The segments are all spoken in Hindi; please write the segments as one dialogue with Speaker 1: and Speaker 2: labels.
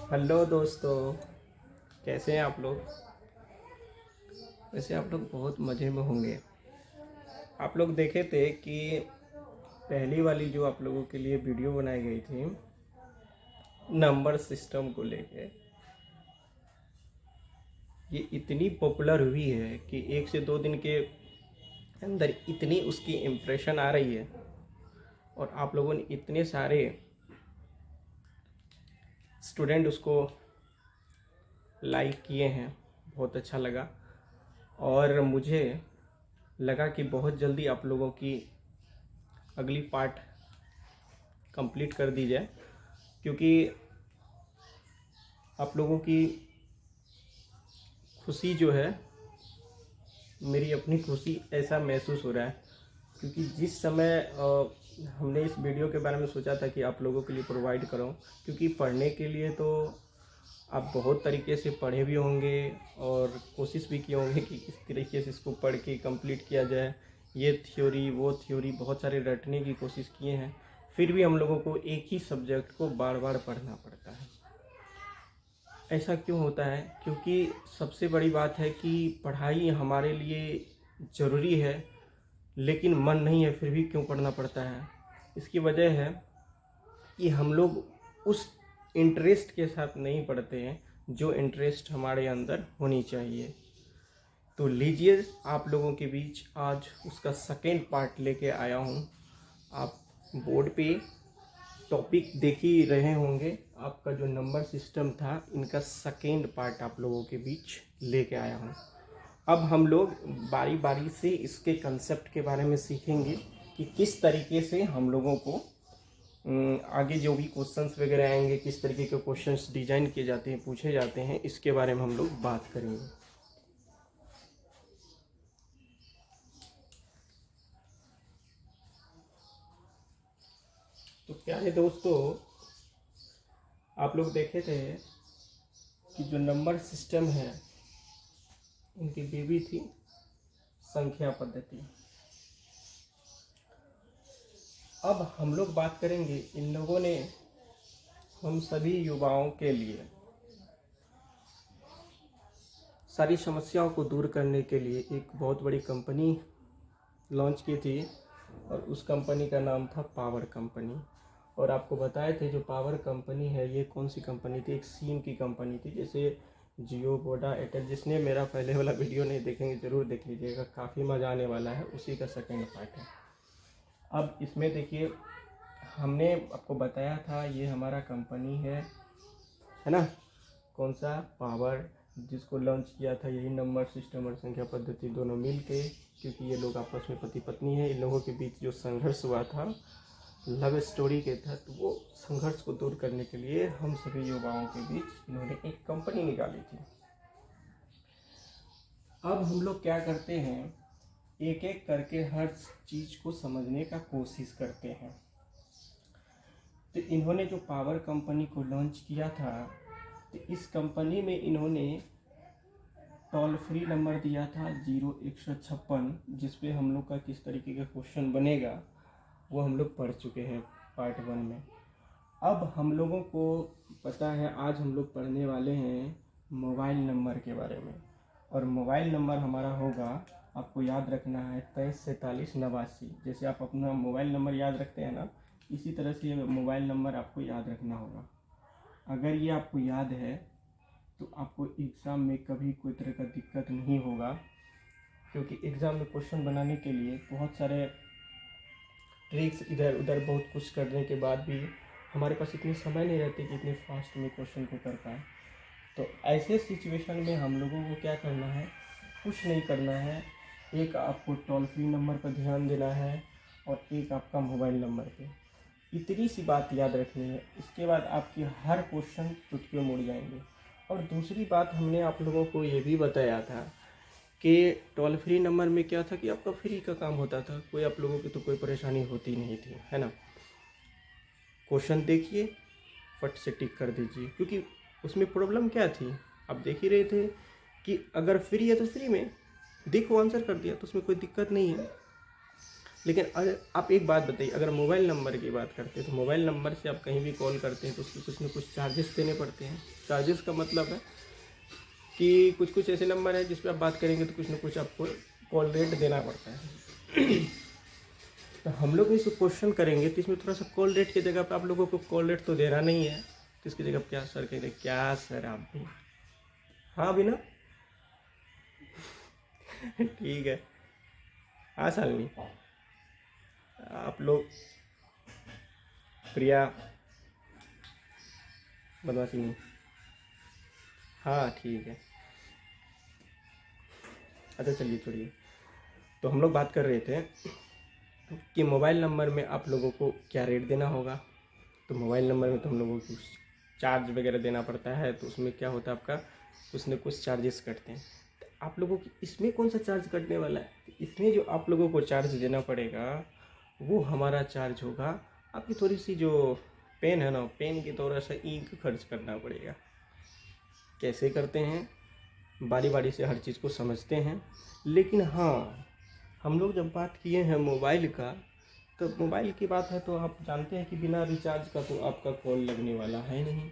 Speaker 1: हेलो दोस्तों, कैसे हैं आप लोग। वैसे आप लोग बहुत मज़े में होंगे। आप लोग देखे थे कि पहली वाली जो आप लोगों के लिए वीडियो बनाई गई थी नंबर सिस्टम को लेके, ये इतनी पॉपुलर हुई है कि 1 से 2 दिन के अंदर इतनी उसकी इम्प्रेशन आ रही है और आप लोगों ने इतने सारे स्टूडेंट उसको लाइक किए हैं। बहुत अच्छा लगा और मुझे लगा कि बहुत जल्दी आप लोगों की अगली पार्ट कंप्लीट कर दी जाए, क्योंकि आप लोगों की खुशी जो है मेरी अपनी खुशी ऐसा महसूस हो रहा है। क्योंकि जिस समय हमने इस वीडियो के बारे में सोचा था कि आप लोगों के लिए प्रोवाइड करूं, क्योंकि पढ़ने के लिए तो आप बहुत तरीके से पढ़े भी होंगे और कोशिश भी किए होंगे कि किस तरीके से इसको पढ़ के कंप्लीट किया जाए। ये थ्योरी वो थ्योरी बहुत सारे रटने की कोशिश किए हैं, फिर भी हम लोगों को एक ही सब्जेक्ट को बार बार पढ़ना पड़ता है। ऐसा क्यों होता है? क्योंकि सबसे बड़ी बात है कि पढ़ाई हमारे लिए ज़रूरी है, लेकिन मन नहीं है फिर भी क्यों पढ़ना पड़ता है। इसकी वजह है कि हम लोग उस इंटरेस्ट के साथ नहीं पढ़ते हैं जो इंटरेस्ट हमारे अंदर होनी चाहिए। तो लीजिए, आप लोगों के बीच आज उसका सेकेंड पार्ट लेके आया हूँ। आप बोर्ड पे टॉपिक देख ही रहे होंगे, आपका जो नंबर सिस्टम था इनका सेकेंड पार्ट आप लोगों के बीच लेके आया हूँ। अब हम लोग बारी बारी से इसके कंसेप्ट के बारे में सीखेंगे कि किस तरीके से हम लोगों को आगे जो भी क्वेश्चंस वगैरह आएंगे, किस तरीके के क्वेश्चंस डिजाइन किए जाते हैं, पूछे जाते हैं, इसके बारे में हम लोग बात करेंगे। तो प्यारे दोस्तों, आप लोग देखे थे कि जो नंबर सिस्टम है इनकी बेबी थी संख्या पद्धति। अब हम लोग बात करेंगे, इन लोगों ने हम सभी युवाओं के लिए सारी समस्याओं को दूर करने के लिए एक बहुत बड़ी कंपनी लॉन्च की थी और उस कंपनी का नाम था पावर कंपनी। और आपको बताए थे जो पावर कंपनी है ये कौन सी कंपनी थी, एक सिम की कंपनी थी। जैसे जियो, वोडा, एयरटेल। जिसने मेरा पहले वाला वीडियो नहीं देखेंगे ज़रूर देख लीजिएगा, काफ़ी मज़ा आने वाला है। उसी का सेकेंड पार्ट है। अब इसमें देखिए, हमने आपको बताया था ये हमारा कंपनी है ना, कौन सा, पावर, जिसको लॉन्च किया था यही नंबर सिस्टम और संख्या पद्धति दोनों मिल के। क्योंकि ये लोग आपस में पति पत्नी है, इन लोगों के बीच जो संघर्ष हुआ था लव स्टोरी के तहत, वो संघर्ष को दूर करने के लिए हम सभी युवाओं के बीच इन्होंने एक कंपनी निकाली थी। अब हम लोग क्या करते हैं, एक एक करके हर चीज़ को समझने का कोशिश करते हैं। तो इन्होंने जो पावर कंपनी को लॉन्च किया था, तो इस कंपनी में इन्होंने टोल फ्री नंबर दिया था 0156, जिसपे हम लोग का किस तरीके का क्वेश्चन बनेगा वो हम लोग पढ़ चुके हैं पार्ट 1 में। अब हम लोगों को पता है, आज हम लोग पढ़ने वाले हैं मोबाइल नंबर के बारे में। और मोबाइल नंबर हमारा होगा, आपको याद रखना है, 23 47 89। जैसे आप अपना मोबाइल नंबर याद रखते हैं ना, इसी तरह से ये मोबाइल नंबर आपको याद रखना होगा। अगर ये आपको याद है तो आपको एग्ज़ाम में कभी कोई तरह का दिक्कत नहीं होगा। क्योंकि एग्ज़ाम में क्वेश्चन बनाने के लिए बहुत सारे ट्रिक्स इधर उधर बहुत कुछ करने के बाद भी हमारे पास इतनी समय नहीं रहती कि इतनी फास्ट में क्वेश्चन को कर पाए। तो ऐसे सिचुएशन में हम लोगों को क्या करना है, कुछ नहीं करना है। एक आपको टोल फ्री नंबर पर ध्यान देना है और एक आपका मोबाइल नंबर पे। इतनी सी बात याद रखनी है। इसके बाद आपकी हर क्वेश्चन चुटकी में मुड़ जाएंगे। और दूसरी बात, हमने आप लोगों को ये भी बताया था कि टोल फ्री नंबर में क्या था कि आपका फ्री का काम होता था, कोई आप लोगों की तो कोई परेशानी होती नहीं थी, है ना। क्वेश्चन देखिए, फट से टिक कर दीजिए। क्योंकि उसमें प्रॉब्लम क्या थी, आप देख ही रहे थे कि अगर फ्री है तो फ्री में देखो आंसर कर दिया, तो उसमें कोई दिक्कत नहीं है। लेकिन अगर आप एक बात बताइए, अगर मोबाइल नंबर की बात करते हैं तो मोबाइल नंबर से आप कहीं भी कॉल करते हैं तो उसके कुछ न कुछ चार्जेस देने पड़ते हैं। चार्जेस का मतलब है कि कुछ कुछ ऐसे नंबर है जिस पर आप बात करेंगे तो कुछ न कुछ आपको कॉल रेट देना पड़ता है। तो हम लोग इस क्वेश्चन करेंगे तो इसमें थोड़ा सा कॉल रेट की जगह पर आप लोगों को कॉल रेट तो देना नहीं है, तो इसकी जगह क्या सर कहेंगे, क्या सर आप भी, हाँ अभी ना ठीक है, हाँ शालिनी, आप लोग, प्रिया, बदमाशी नहीं, हाँ ठीक है, अच्छा चलिए छोड़िए। तो हम लोग बात कर रहे थे कि मोबाइल नंबर में आप लोगों को क्या रेट देना होगा। तो मोबाइल नंबर में तो हम लोगों को चार्ज वगैरह देना पड़ता है, तो उसमें क्या होता है आपका कुछ न कुछ चार्जेस कटते हैं। तो आप लोगों की इसमें कौन सा चार्ज कटने वाला है, तो इसमें जो आप लोगों को चार्ज देना पड़ेगा वो हमारा चार्ज होगा, आपकी थोड़ी सी जो पेन है ना, पेन की थोड़ा सा इंक खर्च करना पड़ेगा। कैसे करते हैं, बारी बारी से हर चीज़ को समझते हैं। लेकिन हाँ, हम लोग जब बात किए हैं मोबाइल का, तो मोबाइल की बात है तो आप जानते हैं कि बिना रिचार्ज का तो आपका कॉल लगने वाला है नहीं,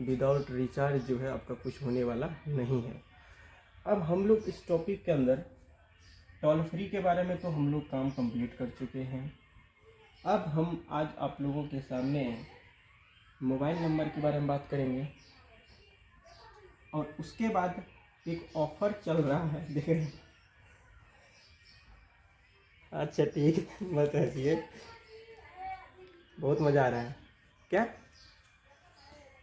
Speaker 1: विदाउट रिचार्ज जो है आपका कुछ होने वाला नहीं है। अब हम लोग इस टॉपिक के अंदर टोल फ्री के बारे में तो हम लोग काम कंप्लीट कर चुके हैं। अब हम आज आप लोगों के सामने मोबाइल नंबर के बारे में बात करेंगे, और उसके बाद एक ऑफ़र चल रहा है, देख रहे हैं। अच्छा ठीक है, मत हंसिए, बहुत मज़ा आ रहा है। क्या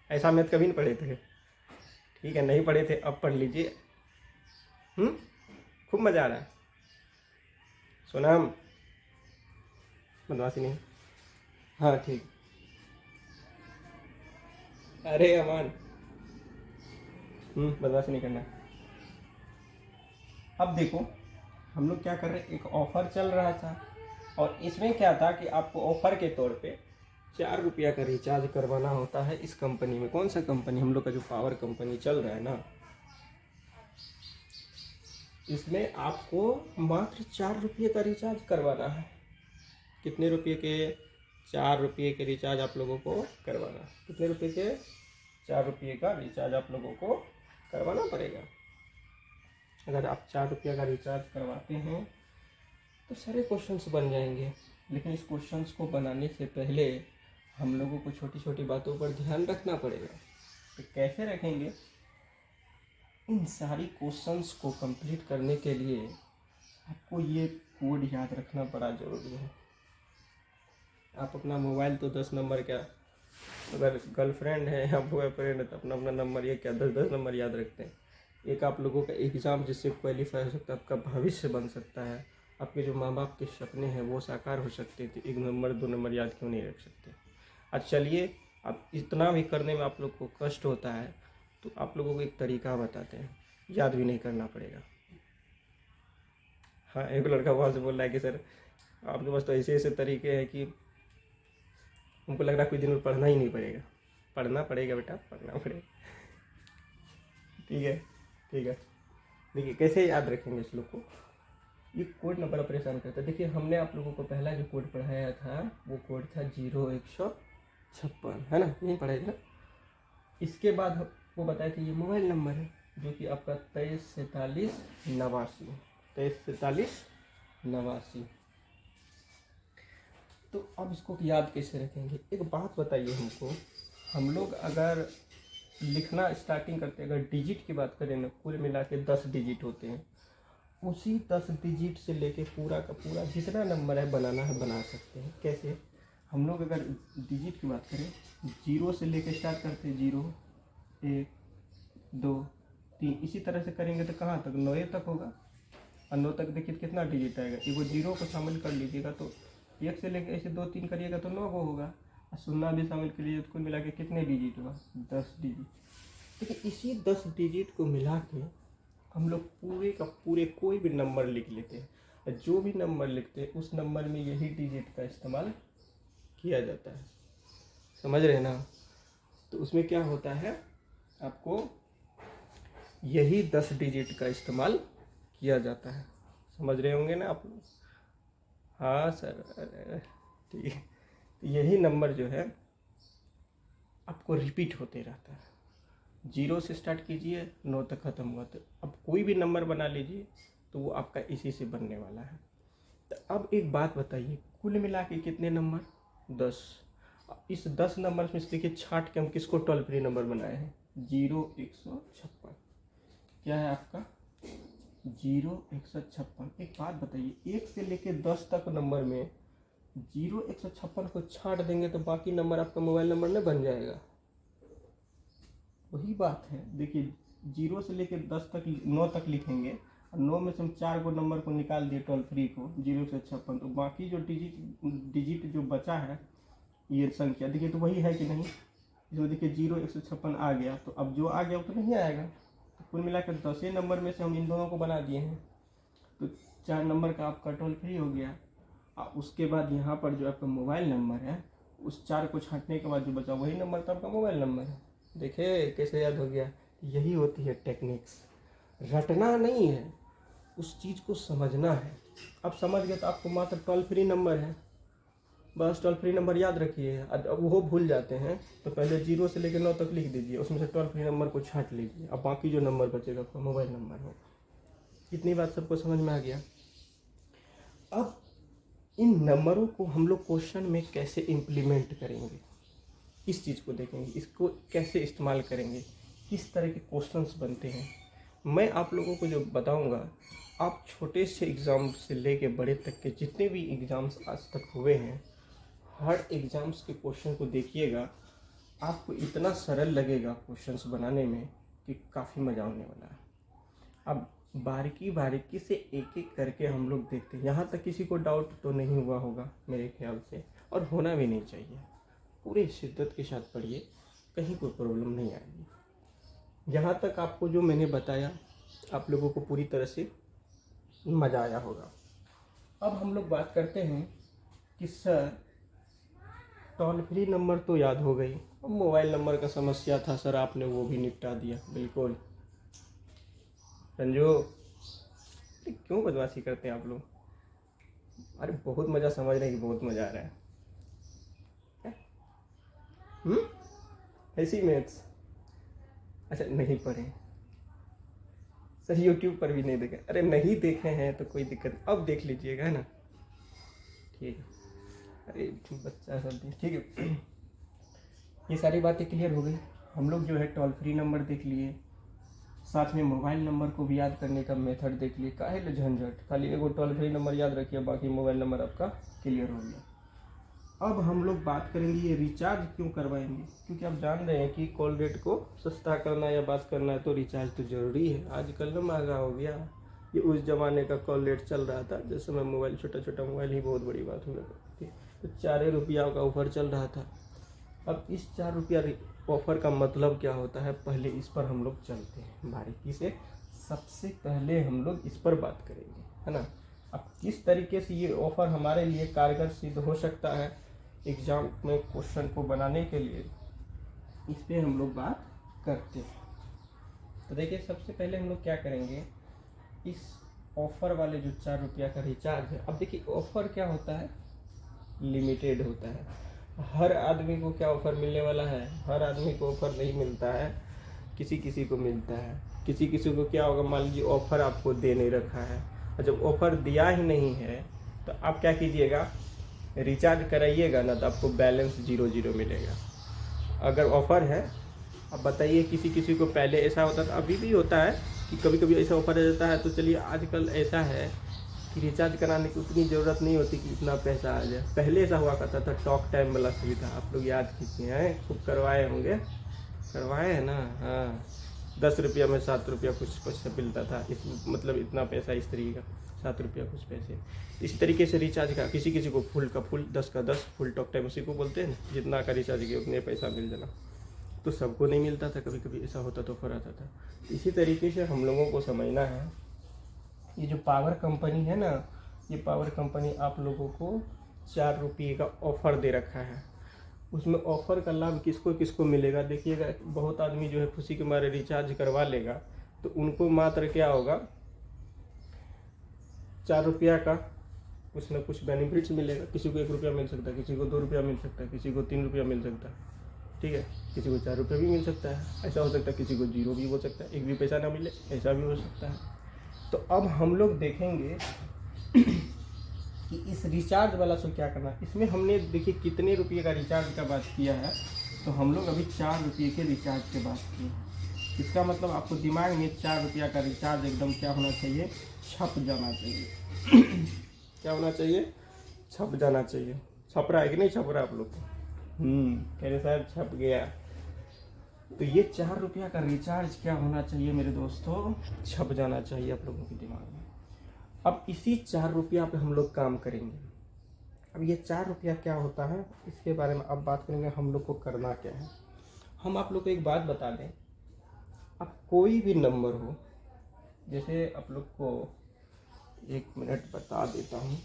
Speaker 1: ऐसा मैथ कभी नहीं पढ़े थे? ठीक है, नहीं पढ़े थे, अब पढ़ लीजिए। खूब मज़ा आ रहा है। सोनम, बदमाशी नहीं, हाँ ठीक, अरे अमान, बदमाशी नहीं करना। अब देखो हम लोग क्या कर रहे हैं, एक ऑफ़र चल रहा था, और इसमें क्या था कि आपको ऑफ़र के तौर पे 4 रुपया का रिचार्ज करवाना होता है इस कंपनी में। कौन सा कंपनी, हम लोग का जो पावर कंपनी चल रहा है ना, इसमें आपको मात्र 4 रुपये का रिचार्ज करवाना है। कितने रुपये के? 4 रुपये के रिचार्ज आप लोगों को करवाना। कितने रुपये के? 4 रुपये का रिचार्ज आप लोगों को करवाना पड़ेगा। अगर आप 4 रुपये का रिचार्ज करवाते हैं तो सारे क्वेश्चंस बन जाएंगे। लेकिन इस क्वेश्चंस को बनाने से पहले हम लोगों को छोटी छोटी बातों पर ध्यान रखना पड़ेगा। तो कैसे रखेंगे? इन सारी क्वेश्चंस को कंप्लीट करने के लिए आपको ये कोड याद रखना बड़ा ज़रूरी है। आप अपना मोबाइल तो 10 नंबर क्या, अगर गर्लफ्रेंड है या बॉयफ्रेंड है तो अपना अपना नंबर ये क्या 10-10 नंबर याद रखते हैं। एक आप लोगों का एग्ज़ाम जिससे क्वालिफाई हो सकता है, आपका भविष्य बन सकता है, आपके जो माँ बाप के सपने हैं वो साकार हो सकते हैं। तो 1 नंबर 2 नंबर याद क्यों नहीं रख सकते? अच्छा चलिए, अब इतना भी करने में आप लोग को कष्ट होता है तो आप लोगों को एक तरीका बताते हैं, याद भी नहीं करना पड़ेगा। हाँ, एक लड़का वहाँ से बोल रहा है कि सर आपके पास तो ऐसे ऐसे तरीके हैं कि हमको लग रहा है कोई दिन में पढ़ना ही नहीं पड़ेगा। पढ़ना पड़ेगा बेटा, पढ़ना पड़ेगा। ठीक है ठीक है, देखिए कैसे याद रखेंगे इस लोग को। ये कोड ना बड़ा परेशान करता है। देखिए हमने आप लोगों को पहला जो कोड पढ़ाया था वो कोड था 0156, है ना, यही पढ़ाया था। इसके बाद वो बताया था ये मोबाइल नंबर है जो कि आपका 234789, 234789। तो अब इसको याद कैसे रखेंगे? एक बात बताइए हमको, हम लोग अगर लिखना स्टार्टिंग करते हैं, अगर डिजिट की बात करें ना, कुल मिला के 10 डिजिट होते हैं। उसी 10 डिजिट से लेके पूरा का पूरा जितना नंबर है बनाना है बना सकते हैं। कैसे? हम लोग अगर डिजिट की बात करें, 0 से लेके स्टार्ट करते हैं, 0 1 2 3, इसी तरह से करेंगे तो कहाँ तक, 9 तक होगा। और 9 तक देखिए कितना डिजिट आएगा, एगो 0 को शामिल कर लीजिएगा तो 1 से लेकर ऐसे 2 3 करिएगा तो 9 को होगा, और 0 भी शामिल कर लीजिए तो कुल मिला के कितने डिजिट हुआ, 10 डिजिट। लेकिन इसी 10 डिजिट को मिला के हम लोग पूरे का पूरे कोई भी नंबर लिख लेते हैं। जो भी नंबर लिखते हैं उस नंबर में यही डिजिट का इस्तेमाल किया जाता है। समझ रहे हैं ना? तो उसमें क्या होता है, आपको यही 10 डिजिट का इस्तेमाल किया जाता है। समझ रहे होंगे ना आप लोग? हाँ सर, ठीक है। तो यही नंबर जो है आपको रिपीट होते रहता है। 0 से स्टार्ट कीजिए, 9 तक ख़त्म हुआ। तो अब कोई भी नंबर बना लीजिए तो वो आपका इसी से बनने वाला है। तो अब एक बात बताइए, कुल मिला के कितने नंबर? 10। इस 10 नंबर में से देखिए छाट के हम किसको टोल फ्री नंबर बनाए हैं? 0156। क्या है आपका? 0156। एक बात बताइए, 1 से लेके 10 तक नंबर में 0156 को छाट देंगे तो बाकी नंबर आपका मोबाइल नंबर नहीं बन जाएगा? वही बात है। देखिए 0 से लेकर 10 तक, 9 तक लिखेंगे और 9 में से हम 4 को नंबर को निकाल दिए टोल फ्री को, 0156, तो बाकी जो डिजिट जो बचा है ये संख्या, देखिए तो वही है कि नहीं? इसमें देखिए 0156 आ गया, तो अब जो आ गया वो तो नहीं आएगा। तो कुल मिलाकर 10 नंबर में से हम इन दोनों को बना दिए हैं, तो 4 नंबर का आपका टोल फ्री हो गया। और उसके बाद यहाँ पर जो आपका मोबाइल नंबर है, उस 4 को छांटने के बाद जो बचा वही नंबर तो आपका मोबाइल नंबर है। देखे कैसे याद हो गया? यही होती है टेक्निक्स। रटना नहीं है, उस चीज़ को समझना है। अब समझ गए तो आपको मात्र टोल फ्री नंबर है, बस टोल फ्री नंबर याद रखिए। अब वो भूल जाते हैं तो पहले 0 से लेकर 9 तक लिख दीजिए, उसमें से टोल फ्री नंबर को छांट लीजिए। अब बाकी जो नंबर बचेगा आपका मोबाइल नंबर होगा। इतनी बात सबको समझ में आ गया? अब इन नंबरों को हम लोग क्वेश्चन में कैसे इम्प्लीमेंट करेंगे, इस चीज़ को देखेंगे, इसको कैसे इस्तेमाल करेंगे, किस तरह के क्वेश्चंस बनते हैं। मैं आप लोगों को जो बताऊंगा, आप छोटे से एग्ज़ाम से लेके बड़े तक के जितने भी एग्ज़ाम्स आज तक हुए हैं, हर एग्ज़ाम्स के क्वेश्चन को देखिएगा, आपको इतना सरल लगेगा क्वेश्चंस बनाने में कि काफ़ी मज़ा आने वाला है। अब बारीकी बारीकी से एक एक करके हम लोग देखते हैं। यहाँ तक किसी को डाउट तो नहीं हुआ होगा मेरे ख्याल से, और होना भी नहीं चाहिए। पूरे शिद्दत के साथ पढ़िए, कहीं कोई प्रॉब्लम नहीं आएगी। यहाँ तक आपको जो मैंने बताया आप लोगों को पूरी तरह से मज़ा आया होगा। अब हम लोग बात करते हैं कि सर टोल फ्री नंबर तो याद हो गई, अब मोबाइल नंबर का समस्या था सर, आपने वो भी निपटा दिया। बिल्कुल संजू, क्यों बदमाशी करते हैं आप लोग? अरे बहुत मज़ा समझ रहे हैं कि बहुत मज़ा आ रहा है? ऐसी मैथ्स? अच्छा नहीं पढ़े सर, यूट्यूब पर भी नहीं देखे? अरे नहीं देखे हैं तो कोई दिक्कत, अब देख लीजिएगा, है ना? ठीक है। अरे बच्चा सब ठीक है। ये सारी बातें क्लियर हो गई। हम लोग जो है टोल फ्री नंबर देख लिए, साथ में मोबाइल नंबर को भी याद करने का मेथड देख लिए। काहे ले झंझट, खाली एगो टोल फ्री नंबर याद रखिए, बाकी मोबाइल नंबर आपका क्लियर हो गया। अब हम लोग बात करेंगे ये रिचार्ज क्यों करवाएंगे, क्योंकि आप जान रहे हैं कि कॉल रेट को सस्ता करना या बात करना है तो रिचार्ज तो ज़रूरी है। आजकल ना महंगा हो गया, ये उस ज़माने का कॉल रेट चल रहा था जिस समय मोबाइल, छोटा छोटा मोबाइल ही बहुत बड़ी बात हुआ करती थी, तो 4 रुपया का ऑफ़र चल रहा था। अब इस 4 रुपया ऑफ़र का मतलब क्या होता है, पहले इस पर हम लोग चलते हैं बारीकी से। सबसे पहले हम लोग इस पर बात करेंगे, है ना? अब किस तरीके से ये ऑफ़र हमारे लिए कारगर सिद्ध हो सकता है एग्ज़ाम में क्वेश्चन को बनाने के लिए, इस पर हम लोग बात करते हैं। तो देखिए सबसे पहले हम लोग क्या करेंगे, इस ऑफ़र वाले जो 4 रुपया का रिचार्ज है, अब देखिए ऑफ़र क्या होता है, लिमिटेड होता है। हर आदमी को क्या ऑफ़र मिलने वाला है? हर आदमी को ऑफ़र नहीं मिलता है, किसी किसी को मिलता है। किसी किसी को क्या होगा, मान लीजिए ऑफ़र आपको दे नहीं रखा है, और जब ऑफ़र दिया ही नहीं है तो आप क्या कीजिएगा, रिचार्ज कराइएगा ना, तो आपको बैलेंस 0 मिलेगा। अगर ऑफ़र है, अब बताइए किसी किसी को पहले ऐसा होता था, अभी भी होता है कि कभी कभी ऐसा ऑफ़र आ जाता है, तो चलिए आजकल ऐसा है कि रिचार्ज कराने की उतनी ज़रूरत नहीं होती कि इतना पैसा आ जाए। पहले ऐसा हुआ करता था टॉक टाइम वाला सुविधा, आप लोग याद कीजिए हैं, खूब करवाए होंगे, करवाए हैं ना? हाँ, 10 रुपया में 7 रुपया कुछ पैसा मिलता था, मतलब इतना पैसा इस तरीके का, 7 रुपया कुछ पैसे। इस तरीके से रिचार्ज का किसी किसी को फुल का फुल, 10 का 10, फुल टॉक टाइम उसी को बोलते हैं ना, जितना का रिचार्ज किया उतने पैसा मिल जाना। तो सबको नहीं मिलता था, कभी कभी ऐसा होता तो ऑफर आता था। इसी तरीके से हम लोगों को समझना है, ये जो पावर कंपनी है ना, ये पावर कंपनी आप लोगों को 4 रुपये का ऑफ़र दे रखा है। उसमें ऑफ़र का लाभ किसको किसको मिलेगा देखिएगा। बहुत आदमी जो है खुशी के मारे रिचार्ज करवा लेगा, तो उनको मात्र क्या होगा, 4 रुपया का कुछ ना कुछ बेनिफिट्स मिलेगा। किसी को 1 रुपया मिल सकता है, किसी को 2 रुपया मिल सकता है, किसी को 3 रुपया मिल सकता है, ठीक है, किसी को 4 रुपये भी मिल सकता है। ऐसा हो सकता है किसी को 0 भी हो सकता है, 1 भी पैसा ना मिले, ऐसा भी हो सकता है। तो अब हम लोग देखेंगे कि इस रिचार्ज वाला से क्या करना। इसमें हमने देखिए कितने रुपये का रिचार्ज का बात किया है, तो हम लोग अभी 4 रुपये के रिचार्ज के बात किए हैं। इसका मतलब आपको दिमाग में 4 रुपया का रिचार्ज एकदम क्या होना चाहिए, छप जाना चाहिए। क्या होना चाहिए, छप जाना चाहिए। छप रहा है कि नहीं छप रहा आप लोग को? कह रहे सर छप गया। तो ये 4 रुपया का रिचार्ज क्या होना चाहिए मेरे दोस्तों, छप जाना चाहिए आप लोगों के दिमाग में। अब इसी 4 रुपया पे हम लोग काम करेंगे। अब ये 4 रुपया क्या होता है इसके बारे में अब बात करेंगे, हम लोग को करना क्या है। हम आप लोग को एक बात बता दें, अब कोई भी नंबर हो, जैसे आप लोग को 1 मिनट बता देता हूँ।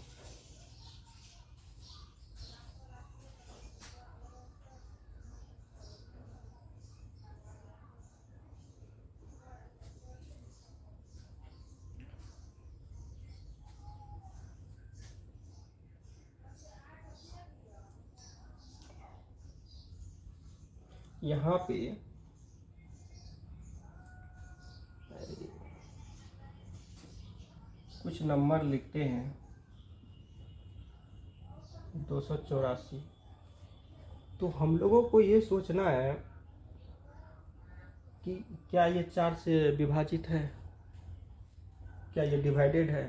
Speaker 1: यहाँ पे कुछ नंबर लिखते हैं 284। तो हम लोगों को ये सोचना है कि क्या ये 4 से विभाजित है, क्या ये डिवाइडेड है।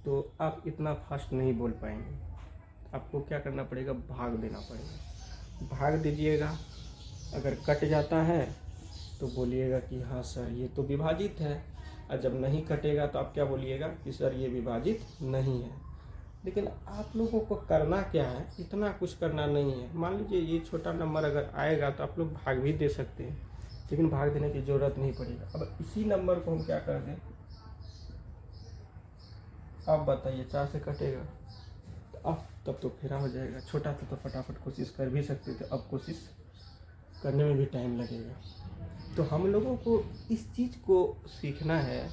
Speaker 1: तो आप इतना फास्ट नहीं बोल पाएंगे, आपको क्या करना पड़ेगा, भाग देना पड़ेगा। भाग दीजिएगा, अगर कट जाता है तो बोलिएगा कि हाँ सर ये तो विभाजित है, और जब नहीं कटेगा तो आप क्या बोलिएगा कि सर ये विभाजित नहीं है। लेकिन आप लोगों को करना क्या है, इतना कुछ करना नहीं है। मान लीजिए ये छोटा नंबर अगर आएगा तो आप लोग भाग भी दे सकते हैं, लेकिन भाग देने की ज़रूरत नहीं पड़ेगा। अब इसी नंबर को हम क्या कर दें, आप बताइए 4 से कटेगा तो अब तब तो फेरा हो जाएगा। छोटा था तो फटाफट कोशिश कर भी सकते थे, अब कोशिश करने में भी टाइम लगेगा। तो हम लोगों को इस चीज़ को सीखना है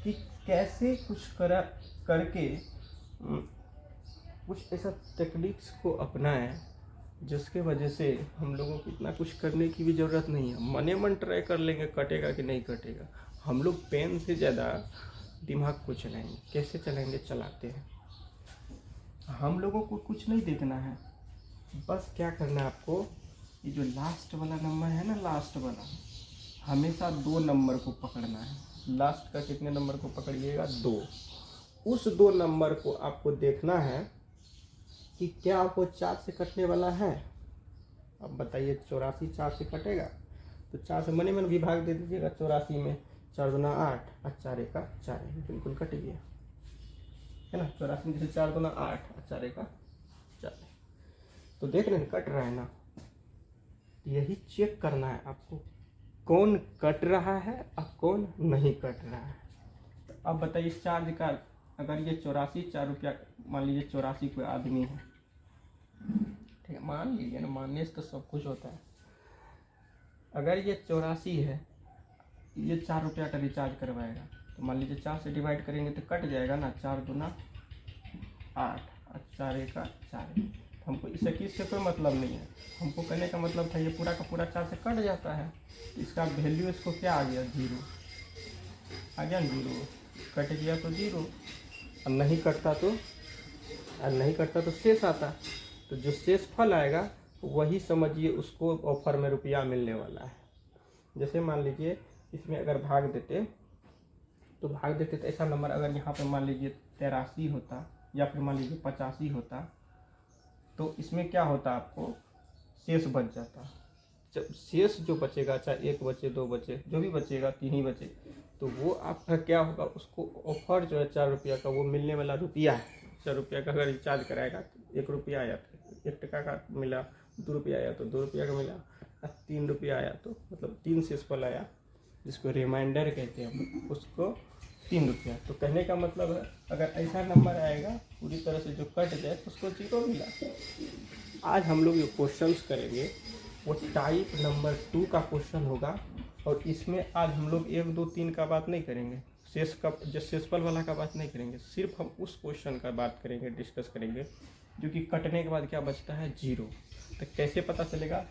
Speaker 1: कि कैसे कुछ करके कुछ ऐसा टेक्निक्स को अपनाएं जिसके वजह से हम लोगों को इतना कुछ करने की भी ज़रूरत नहीं है। मने मन ट्राई कर लेंगे कटेगा कि नहीं कटेगा। हम लोग पेन से ज़्यादा दिमाग को चलाएंगे। कैसे चलाएंगे, चलाते हैं। हम लोगों को कुछ नहीं देखना है, बस क्या करना है आपको, ये जो लास्ट वाला नंबर है ना, लास्ट वाला, हमेशा 2 नंबर को पकड़ना है। लास्ट का कितने नंबर को पकड़िएगा, 2। उस 2 नंबर को आपको देखना है कि क्या आपको 4 से कटने वाला है। अब बताइए 84 4 से कटेगा तो 4 से मने मन विभाग दे दीजिएगा। 84 में 4 दूना 8 और 4 एका 4, बिल्कुल कट गया है ना। 84 में जैसे 4 दूना 8 और 4 एका 4, तो देख रहे हैं कट रहा है ना। यही चेक करना है आपको, कौन कट रहा है और कौन नहीं कट रहा है। तो अब बताइए इस चार्ज का, अगर ये 84 4 रुपया, मान लीजिए 84 कोई आदमी है, ठीक है, मान लीजिए ना, मानने से तो सब कुछ होता है। अगर ये 84 है, ये 4 रुपया का रिचार्ज करवाएगा, तो मान लीजिए 4 से डिवाइड करेंगे तो कट जाएगा ना। 4 दूना 8 और 4 एका 4। हमको इस 21 से कोई मतलब नहीं है। हमको कहने का मतलब था ये पूरा का पूरा 4 से कट जाता है, तो इसका वैल्यू इसको क्या आ गया, 0 आ गया। 0 कट गया तो 0, और नहीं कटता तो शेष आता। तो जो शेष फल आएगा वही समझिए उसको ऑफर में रुपया मिलने वाला है। जैसे मान लीजिए इसमें अगर भाग देते तो ऐसा नंबर अगर यहाँ पे मान लीजिए 83 होता या फिर मान लीजिए 85 होता, तो इसमें क्या होता, आपको शेष बच जाता। जब शेष जो बचेगा, चाहे 1 बचे 2 बचे, जो भी बचेगा 3 ही बचे, तो वो आपका क्या होगा, उसको ऑफर जो है 4 रुपया का वो मिलने वाला रुपया है। 4 रुपया का अगर रिचार्ज कराएगा तो 1 रुपया आया तो 1 टका का मिला, 2 रुपया आया तो 2 रुपया का मिला, 3 रुपया आया तो मतलब 3 शेष फल आया, जिसको रिमाइंडर कहते हैं, उसको 3 रुपया। तो कहने का मतलब है अगर ऐसा नंबर आएगा पूरी तरह से जो कट जाए तो उसको 0 मिला। आज हम लोग ये क्वेश्चंस करेंगे, वो टाइप नंबर 2 का क्वेश्चन होगा, और इसमें आज हम लोग 1 2 3 का बात नहीं करेंगे, शेष का जो शेषफल वाला का बात नहीं करेंगे, सिर्फ हम उस क्वेश्चन का बात करेंगे, डिस्कस करेंगे जो कि कटने के बाद क्या बचता है, 0। तो कैसे पता चलेगा,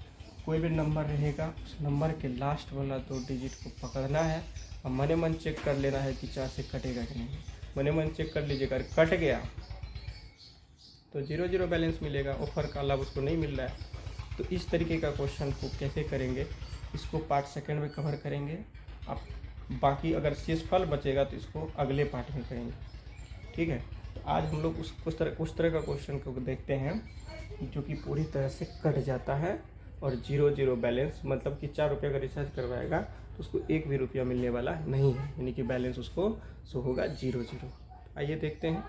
Speaker 1: कोई भी नंबर रहेगा उस नंबर के लास्ट वाला 2 डिजिट को पकड़ना है और मने मन चेक कर लेना है कि 4 से कटेगा कि नहीं। मने मन चेक कर लीजिएगा, कट गया तो 0 बैलेंस मिलेगा, ऑफर का लाभ उसको नहीं मिल रहा है। तो इस तरीके का क्वेश्चन को कैसे करेंगे, इसको पार्ट सेकंड में कवर करेंगे। आप बाकी अगर शेषफल बचेगा तो इसको अगले पार्ट में करेंगे, ठीक है। तो आज हम लोग उस तरह का क्वेश्चन को देखते हैं जो कि पूरी तरह से कट जाता है और 0 बैलेंस, मतलब कि 4 रुपये का रिचार्ज करवाएगा तो उसको 1 भी रुपया मिलने वाला नहीं है, यानी कि बैलेंस उसको शो होगा 0। आइए देखते हैं,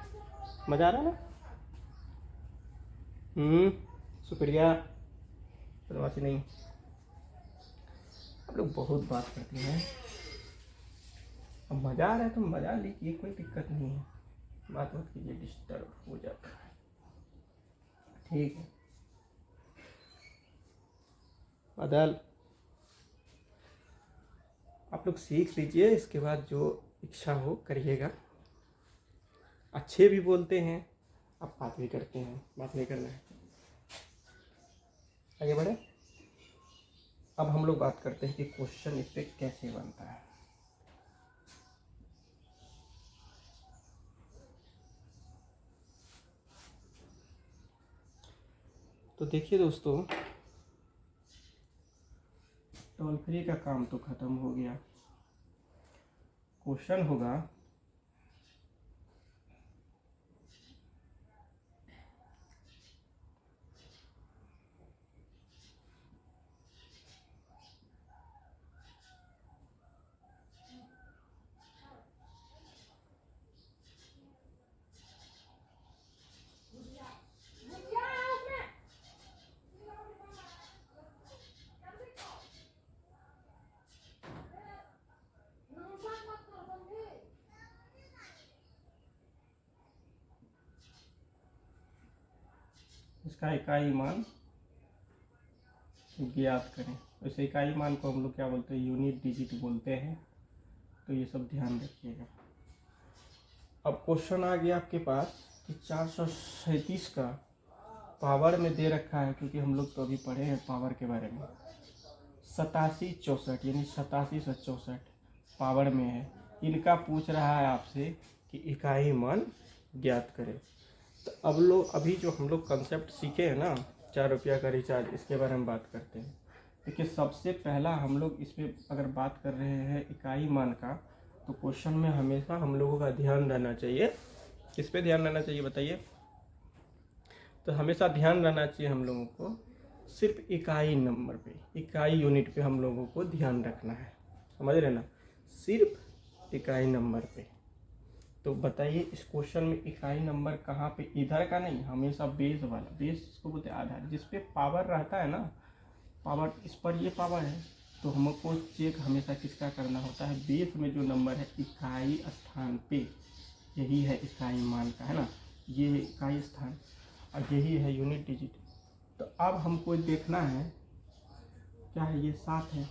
Speaker 1: मज़ा आ रहा है ना। शुक्रिया बदमाशी नहीं, आप लोग बहुत बात करते हैं। अब मज़ा आ रहा है तो मज़ा लीजिए, कोई दिक्कत नहीं है, बात मत कीजिए, डिस्टर्ब हो जाता है, ठीक है। बदल आप लोग सीख लीजिए, इसके बाद जो इच्छा हो करिएगा। अच्छे भी बोलते हैं, आप बात भी करते हैं, बात नहीं करना है। आगे बढ़े। अब हम लोग बात करते हैं कि क्वेश्चन इस पे कैसे बनता है। तो देखिए दोस्तों, टोल फ्री का काम तो खत्म हो गया। क्वेश्चन होगा इसका इकाई मान ज्ञात करें। वैसे इकाई मान को हम लोग क्या बोलते हैं, यूनिट डिजिट बोलते हैं, तो ये सब ध्यान रखिएगा। अब क्वेश्चन आ गया आपके पास कि 437 का पावर में दे रखा है, क्योंकि हम लोग तो अभी पढ़े हैं पावर के बारे में। 8764 यानी 87 से 64 पावर में है। इनका पूछ रहा है आपसे कि इकाई मान ज्ञात करें। तो अभी जो हम लोग कंसेप्ट सीखे हैं ना, 4 रुपया का रिचार्ज, इसके बारे में बात करते हैं। देखिए, सबसे पहला हम लोग इस पर अगर बात कर रहे हैं इकाई मान का, तो क्वेश्चन में हमेशा हम लोगों का ध्यान रहना चाहिए। किस पे ध्यान रहना चाहिए बताइए? तो हमेशा ध्यान रहना चाहिए हम लोगों को सिर्फ इकाई नंबर पे, इकाई यूनिट पे हम लोगों को ध्यान रखना है, समझ रहे ना, सिर्फ इकाई नंबर पे। तो बताइए इस क्वेश्चन में इकाई नंबर कहाँ पे, इधर का नहीं, हमेशा बेस वाला, बेस इसको बोलते हैं आधार, जिस पे पावर रहता है ना, पावर, इस पर ये पावर है, तो हमको चेक हमेशा किसका करना होता है, बेस में जो नंबर है इकाई स्थान पे, यही है इकाई मान का, है ना, ये इकाई स्थान और यही है यूनिट डिजिट। तो अब हमको देखना है क्या है, ये 7 है,